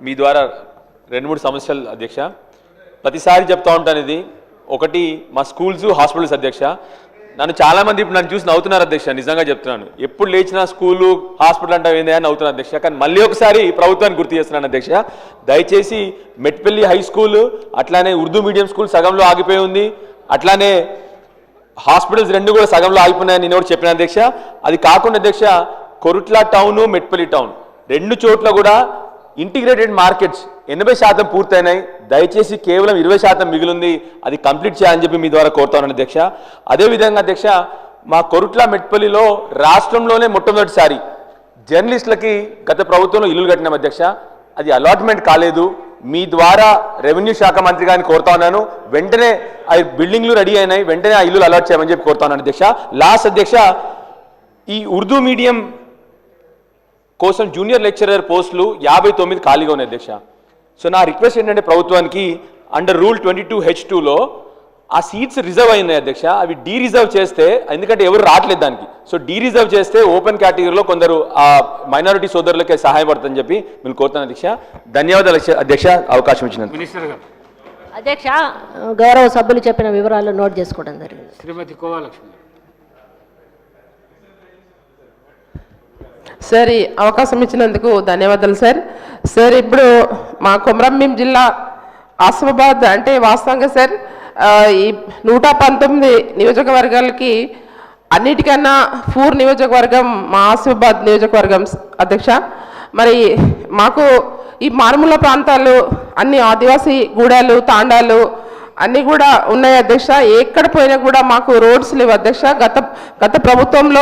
మీ ద్వారా 2-3 సమస్యలు అధ్యక్ష. ప్రతిసారి చెప్తా ఉంటాను ఇది. ఒకటి మా స్కూల్స్ హాస్పిటల్స్ అధ్యక్ష. నన్ను చాలామంది ఇప్పుడు నన్ను చూసి నవ్వుతున్నారు అధ్యక్ష. నిజంగా చెప్తున్నాను, ఎప్పుడు లేచినా స్కూలు హాస్పిటల్ అంటే ఏంది అని నవ్వుతున్నాను అధ్యక్ష. కానీ మళ్ళీ ఒకసారి ప్రభుత్వాన్ని గుర్తు చేస్తున్నాను అధ్యక్ష, దయచేసి మెట్పల్లి హై స్కూల్ అట్లానే ఉర్దూ మీడియం స్కూల్ సగంలో ఆగిపోయి ఉంది, అట్లానే హాస్పిటల్స్ 2 కూడా సగంలో ఆగిపోయినాయని నేను కూడా చెప్పిన అధ్యక్ష. అది కాకుండా అధ్యక్ష, కొరుట్ల టౌన్ మెట్పల్లి టౌన్ 2 చోట్ల కూడా ఇంటిగ్రేటెడ్ మార్కెట్స్ 80% పూర్తయినాయి. దయచేసి కేవలం 20% మిగిలింది, అది కంప్లీట్ చేయాలని చెప్పి మీ ద్వారా కోరుతాను అధ్యక్ష. అదేవిధంగా అధ్యక్ష, మా కొరుట్ల మెట్పల్లిలో రాష్ట్రంలోనే మొట్టమొదటిసారి జర్నలిస్టులకి గత ప్రభుత్వంలో ఇల్లులు కట్టినాం అధ్యక్ష. అది అలాట్మెంట్ కాలేదు. మీ ద్వారా రెవెన్యూ శాఖ మంత్రి గారిని కోరుతా ఉన్నాను, వెంటనే ఆ బిల్డింగ్లు రెడీ అయినాయి, వెంటనే ఆ ఇల్లులు అలాట్ చేయమని చెప్పి కోరుతా ఉన్నాను అధ్యక్ష. లాస్ట్ అధ్యక్ష, ఈ ఉర్దూ మీడియం కోసం జూనియర్ లెక్చరర్ పోస్టులు 59 ఖాళీగా ఉన్నాయి అధ్యక్ష. సో నా రిక్వెస్ట్ ఏంటంటే ప్రభుత్వానికి, అండర్ రూల్ 22H2లో ఆ సీట్స్ రిజర్వ్ అయినాయి అధ్యక్ష, అవి డీ రిజర్వ్ చేస్తే, ఎందుకంటే ఎవరు రావట్లేదు దానికి, సో డీ రిజర్వ్ చేస్తే ఓపెన్ కేటగిరీలో కొందరు ఆ మైనారిటీ సోదరులకి సహాయపడుతుందని చెప్పి మీరు కోరుతాను అధ్యక్ష. ధన్యవాదాలు అధ్యక్ష, అవకాశం ఇచ్చినందుకు. మినిస్టర్ గారు. అధ్యక్ష, గౌరవ సభ్యులు చెప్పిన వివరాలు నోట్ చేసుకోవడం జరిగింది. శ్రీమతి కోవాలక్ష్మి. సార్, ఈ అవకాశం ఇచ్చినందుకు ధన్యవాదాలు సార్. సార్, ఇప్పుడు మా కొమరంభీం జిల్లా ఆసిఫాబాద్ అంటే వాస్తవంగా సార్, ఈ 119 నియోజకవర్గాలకి అన్నిటికన్నా పూర్ నియోజకవర్గం మా ఆసిఫాబాద్ నియోజకవర్గం అధ్యక్ష. మరి మాకు ఈ మారుమూల ప్రాంతాలు అన్ని ఆదివాసీ గూడాలు తాండాలు అన్నీ కూడా ఉన్నాయి అధ్యక్ష. ఎక్కడ పోయినా కూడా మాకు రోడ్స్ లేవు అధ్యక్ష. గత ప్రభుత్వంలో